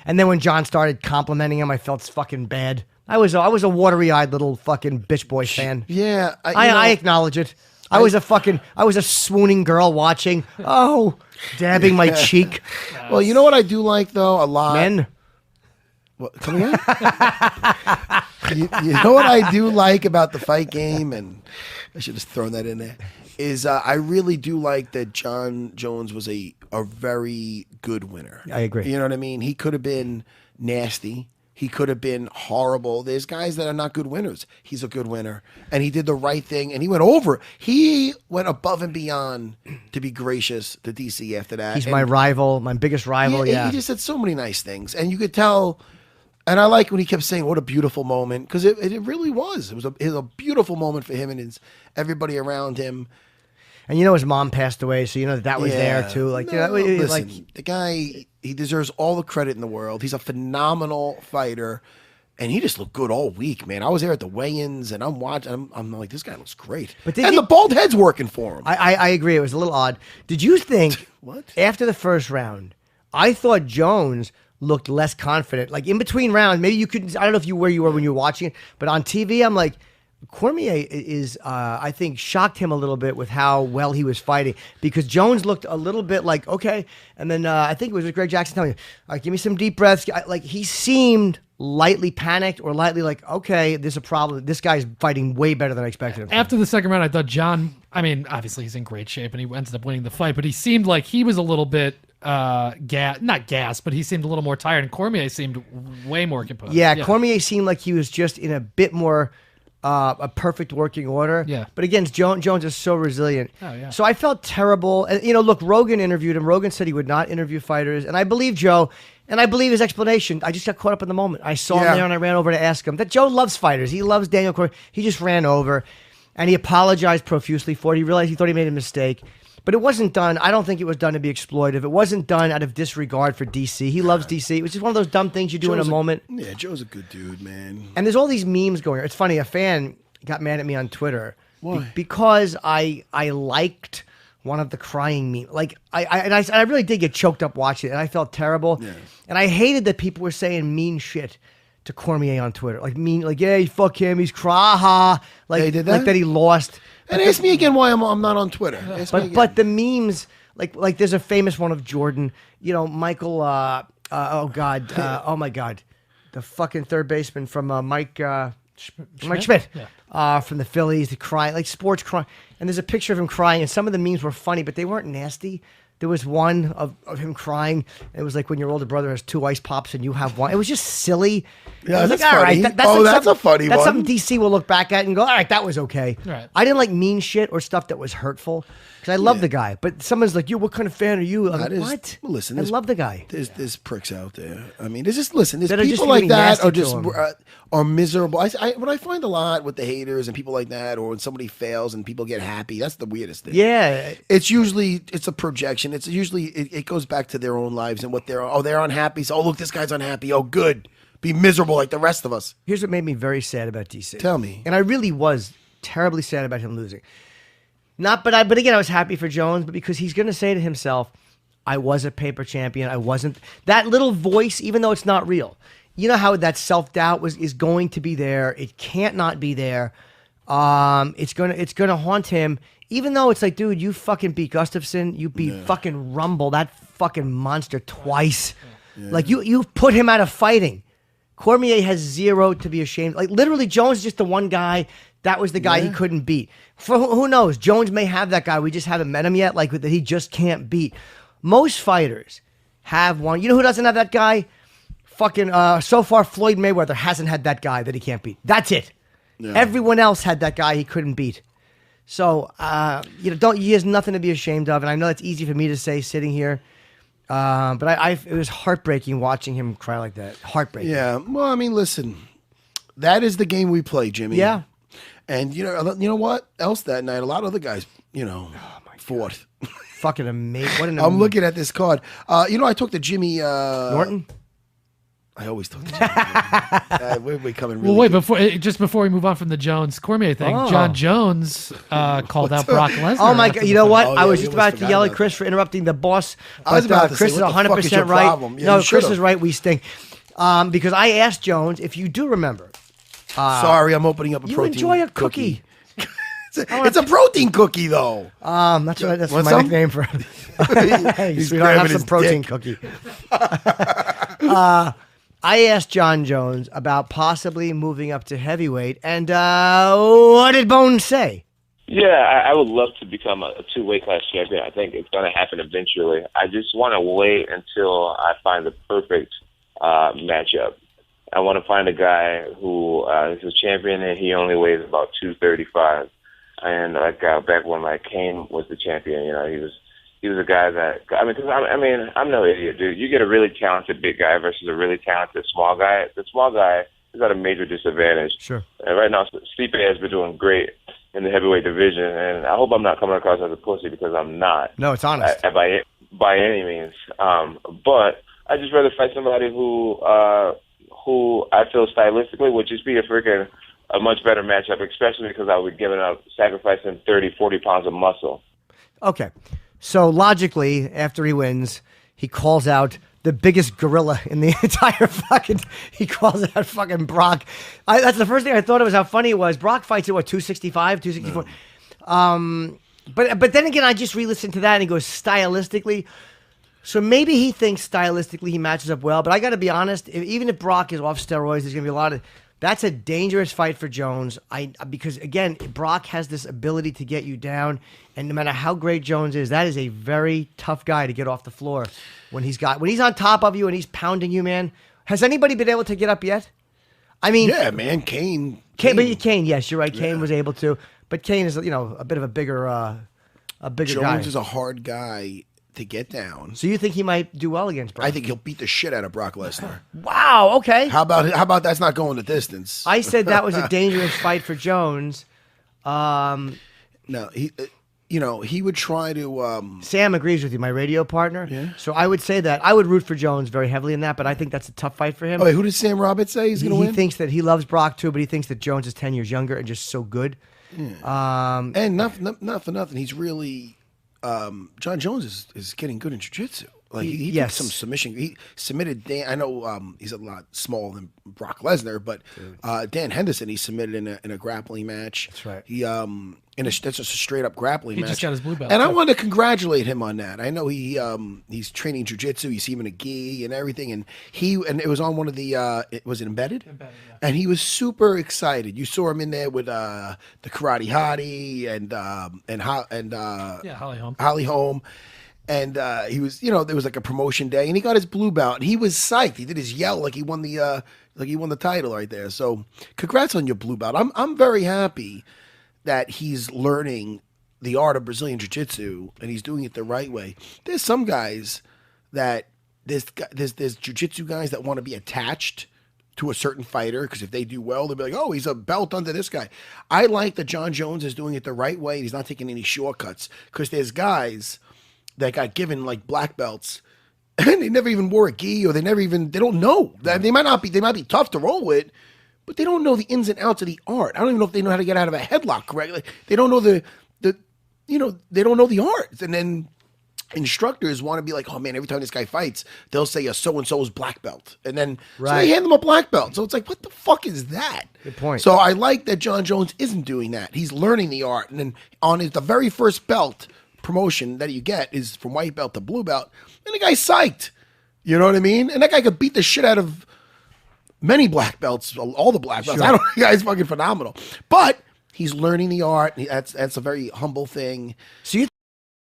And then when John started complimenting him, I felt fucking bad. I was a watery-eyed little fucking bitch boy fan. Yeah, I acknowledge it. I was a swooning girl watching. Oh, dabbing my cheek. Well, you know what I do like though a lot. Men. What, come again? you know what I do like about the fight game, and I should have thrown that in there, is I really do like that John Jones was a very good winner. I agree. You know what I mean? He could have been nasty. He could have been horrible. There's guys that are not good winners. He's a good winner. And he did the right thing, and he went over. He went above and beyond to be gracious to DC after that. He's my rival, my biggest rival, yeah. He just said so many nice things. And you could tell, and I like when he kept saying, what a beautiful moment, because it really was. It was a beautiful moment for him and everybody around him. And his mom passed away, so that was there too. Like, listen, the guy, he deserves all the credit in the world. He's a phenomenal fighter, and he just looked good all week, man. I was there at the weigh-ins, and I'm watching. I'm like, this guy looks great. And the bald head's working for him. I agree. It was a little odd. Did you think after the first round? I thought Jones looked less confident. Like in between rounds, maybe you could. I don't know where you were when you were watching it, but on TV, I'm like, Cormier is, I think, shocked him a little bit with how well he was fighting, because Jones looked a little bit like, okay. And then I think it was Greg Jackson telling me, all right, give me some deep breaths. Like he seemed lightly panicked or lightly like, okay, there's a problem. This guy's fighting way better than I expected him to. After the second round, I thought John, obviously he's in great shape and he ended up winning the fight, but he seemed like he was a little bit not gassed, but he seemed a little more tired, and Cormier seemed way more composed. Yeah, Cormier seemed like he was just in a bit more a perfect working order. Yeah. But again, Jones is so resilient. Oh, yeah. So I felt terrible. And, look, Rogan interviewed him. Rogan said he would not interview fighters. And I believe Joe, and I believe his explanation. I just got caught up in the moment. I saw him there and I ran over to ask him. That Joe loves fighters. He loves Daniel Cormier. He just ran over and he apologized profusely for it. He realized he thought he made a mistake. But it wasn't done. I don't think it was done to be exploitive. It wasn't done out of disregard for DC. He loves DC. It was just one of those dumb things you do in a moment. Yeah, Joe's a good dude, man. And there's all these memes going on. It's funny. A fan got mad at me on Twitter. Why? Because I liked one of the crying memes. Like I really did get choked up watching it, and I felt terrible. Yeah. And I hated that people were saying mean shit to Cormier on Twitter, like yeah, fuck him, he's cry, like they did that? Like that he lost. And ask me again why I'm not on Twitter. But the memes, like there's a famous one of Jordan, Michael. Oh my God, the fucking third baseman from Mike Schmidt. Yeah. From the Phillies, the crying, like sports crying. And there's a picture of him crying, and some of the memes were funny, but they weren't nasty. There was one of him crying. And it was like when your older brother has 2 ice pops and you have one. It was just silly. Yeah, that's like, all funny. right, that's a funny one. That's something DC will look back at and go, all right, that was okay. Right. I didn't like mean shit or stuff that was hurtful, because I love the guy. But someone's like, what kind of fan are you? I'm like, what? Well, listen, I love the guy. There's pricks out there. I mean, there's people just like that are miserable. What I find a lot with the haters and people like that, or when somebody fails and people get happy, that's the weirdest thing. Yeah. It's a projection. It's usually, it goes back to their own lives and what they're unhappy. So, look, this guy's unhappy. Oh, good. Be miserable like the rest of us. Here's what made me very sad about DC. Tell me. And I really was terribly sad about him losing. But again, I was happy for Jones, but because he's going to say to himself, I was a paper champion. I wasn't. That little voice, even though it's not real, you know how that self-doubt is going to be there. It can't not be there. It's gonna haunt him, even though it's like, dude, you fucking beat Gustafsson. You beat fucking Rumble, that fucking monster, twice. Yeah. Like you put him out of fighting. Cormier has zero to be ashamed. Like literally, Jones is just the one guy. That was the guy he couldn't beat. For who knows? Jones may have that guy. We just haven't met him yet. Like that he just can't beat. Most fighters have one. You know who doesn't have that guy? Fucking so far, Floyd Mayweather hasn't had that guy that he can't beat. That's it. Yeah. Everyone else had that guy he couldn't beat. So he has nothing to be ashamed of. And I know it's easy for me to say sitting here. But it was heartbreaking watching him cry like that. Heartbreaking. Yeah. Well, I mean, listen, that is the game we play, Jimmy. Yeah. And you know what else that night? A lot of other guys, fought. Fucking amazing. What an I'm looking at this card. I talked to Jimmy Norton. I always took the champion. We're coming really Well, wait, deep. before we move on from the Jones Cormier thing, John Jones called out Brock Lesnar. Oh my after God! the You know fight. what? Oh, I yeah, was you just almost about to forgot yell at about Chris that. for interrupting the boss. I was but, about to Chris say, is what the fuck is your 100% right. problem? Yeah, No, you Chris should've. is right. We stink. Because I asked Jones if you do remember. Sorry, I'm opening up a You protein enjoy a cookie. It's a protein cookie, though. That's Want my some? nickname for. Hey, He's sweetheart, have grabbing some his protein dick. cookie. I asked John Jones about possibly moving up to heavyweight, and what did Bones say? Yeah, I would love to become a two-weight class champion. I think it's going to happen eventually. I just want to wait until I find the perfect matchup. I want to find a guy who is a champion and he only weighs about 235. And like back when like Kane was the champion, you know, he was a guy that I'm no idiot, dude. You get a really talented big guy versus a really talented small guy. The small guy is at a major disadvantage. Sure. And right now, Stipe has been doing great in the heavyweight division, and I hope I'm not coming across as a pussy because I'm not. No, it's honest. By any means. But I just rather fight somebody who I feel stylistically would just be a much better matchup, especially because I would be giving up, sacrificing 30, 40 pounds of muscle. Okay. So logically, after he wins, he calls out the biggest gorilla in the entire fucking. He calls out fucking Brock. That's the first thing I thought of was how funny it was. Brock fights at what 265, 264. But then again, I just re-listened to that and he goes stylistically. So maybe he thinks stylistically he matches up well. But I got to be honest, even if Brock is off steroids, there's gonna be a lot of. That's a dangerous fight for Jones. Because again, Brock has this ability to get you down, and no matter how great Jones is, that is a very tough guy to get off the floor when he's on top of you and he's pounding you, man. Has anybody been able to get up yet? I mean, Yeah, man, Kane. But Kane, yes, you're right. Kane was able to, but Kane is a bit of a bigger guy. Jones is a hard guy to get down. So you think he might do well against Brock? I think he'll beat the shit out of Brock Lesnar. Wow. Okay. How about that's not going the distance? I said that was a dangerous fight for Jones. No, he would try to. Sam agrees with you, my radio partner. Yeah. So I would say that I would root for Jones very heavily in that, but I think that's a tough fight for him. Oh, wait, who did Sam Roberts say he's going to He win? thinks that he loves Brock too, but he thinks that Jones is 10 years younger and just so good. And not for nothing, he's really. John Jones is getting good in jiu-jitsu. Like he did Yes. some submission. He submitted Dan. I know he's a lot smaller than Brock Lesnar, but Dan Henderson he submitted in a grappling match. That's right. He that's just a straight up grappling match. just got his blue belt, and I too. want to congratulate him on that. I know he's training jiu-jitsu. You see him in a gi and everything, and it was on one of the was it Embedded? Embedded, yeah. And he was super excited. You saw him in there with the Karate Hottie and Holly Holm. Holly Holm. And he was, there was like a promotion day, and he got his blue belt, and he was psyched. He did his yell like he won the title right there. So, congrats on your blue belt. I'm very happy that he's learning the art of Brazilian Jiu-Jitsu, and he's doing it the right way. There's some guys that there's Jiu-Jitsu guys that want to be attached to a certain fighter because if they do well, they'll be like, oh, he's a belt under this guy. I like that John Jones is doing it the right way, and he's not taking any shortcuts because there's guys that got given like black belts and they never even wore a gi or they don't know. They might be tough to roll with, but they don't know the ins and outs of the art. I don't even know if they know how to get out of a headlock correctly. They don't know they don't know the art. And then instructors want to be like, oh man, every time this guy fights, they'll say a so-and-so's black belt. And then so they hand them a black belt. So it's like, what the fuck is that? Good point. So I like that John Jones isn't doing that. He's learning the art. And then on the very first belt promotion that you get is from white belt to blue belt, and the guy's psyched. You know what I mean? And that guy could beat the shit out of many black belts, all the black belts. Sure. I don't know, the guy's fucking phenomenal. But he's learning the art. That's a very humble thing. So you